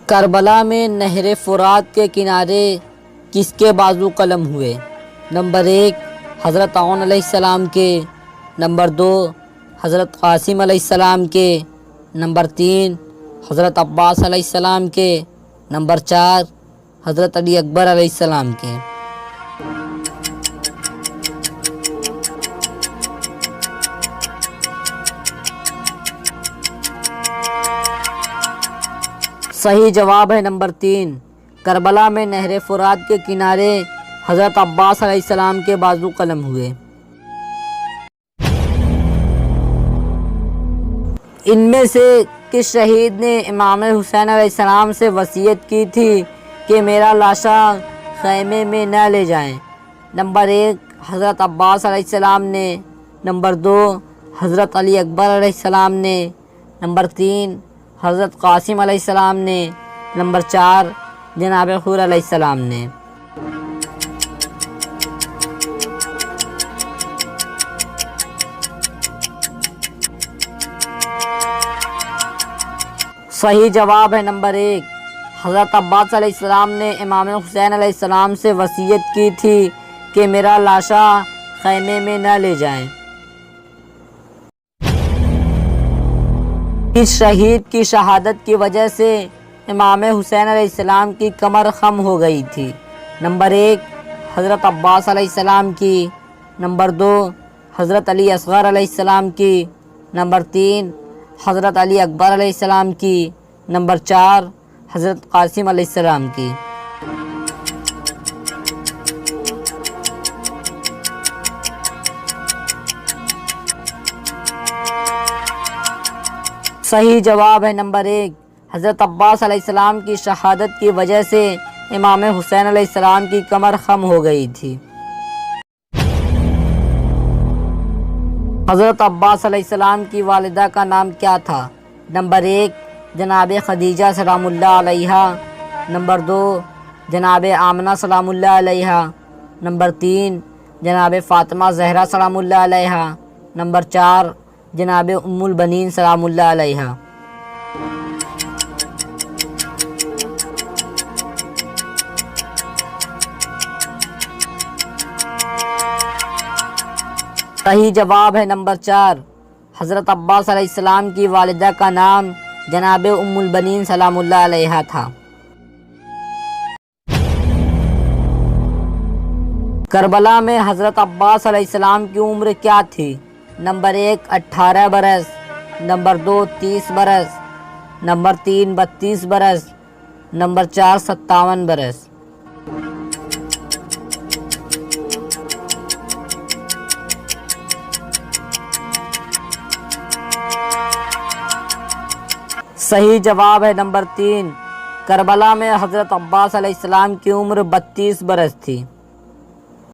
کربلا میں نہر فرات کے کنارے کس کے بازو قلم ہوئے؟ نمبر 1 حضرت عون علیہ السلام کے، نمبر 2 حضرت قاسم علیہ السلام کے، نمبر 3 حضرت عباس علیہ السلام کے، نمبر 4 حضرت علی اکبر علیہ السلام کے۔ صحیح جواب ہے نمبر 3، کربلا میں نہر فرات کے کنارے حضرت عباس علیہ السلام کے بازو قلم ہوئے۔ ان میں سے کس شہید نے امام حسین علیہ السلام سے وصیت کی تھی کہ میرا لاشا خیمے میں نہ لے جائیں؟ نمبر 1 حضرت عباس علیہ السلام نے، نمبر 2 حضرت علی اکبر علیہ السلام نے، نمبر 3 حضرت قاسم علیہ السلام نے، نمبر 4 جناب حور علیہ السلام نے۔ صحیح جواب ہے نمبر 1، حضرت عباس علیہ السلام نے امام حسین علیہ السلام سے وصیت کی تھی کہ میرا لاشا خیمے میں نہ لے جائیں۔ اس شہید کی شہادت کی وجہ سے امام حسین علیہ السلام کی کمر خم ہو گئی تھی؟ نمبر 1 حضرت عباس علیہ السلام کی، نمبر 2 حضرت علی اصغر علیہ السلام کی، نمبر 3 حضرت علی اکبر علیہ السلام کی، نمبر 4 حضرت قاسم علیہ السلام کی۔ صحیح جواب ہے نمبر 1، حضرت عباس علیہ السلام کی شہادت کی وجہ سے امام حسین علیہ السلام کی کمر خم ہو گئی تھی۔ حضرت عباس علیہ السلام کی والدہ کا نام کیا تھا؟ نمبر 1 جناب خدیجہ سلام اللہ علیہا، نمبر 2 جناب آمنہ سلام اللہ علیہا، نمبر 3 جناب فاطمہ زہرا سلام اللہ علیہا، نمبر 4 جناب ام البنین سلام اللہ علیہا۔ صحیح جواب ہے نمبر 4، حضرت عباس علیہ السلام کی والدہ کا نام جناب ام البنین سلام اللہ علیہا تھا۔ کربلا میں حضرت عباس علیہ السلام کی عمر کیا تھی؟ نمبر 1 18 برس، نمبر 2 30 برس، نمبر 3 32 برس، نمبر 4 57 برس۔ صحیح جواب ہے نمبر 3، کربلا میں حضرت عباس علیہ السلام کی عمر 32 برس تھی۔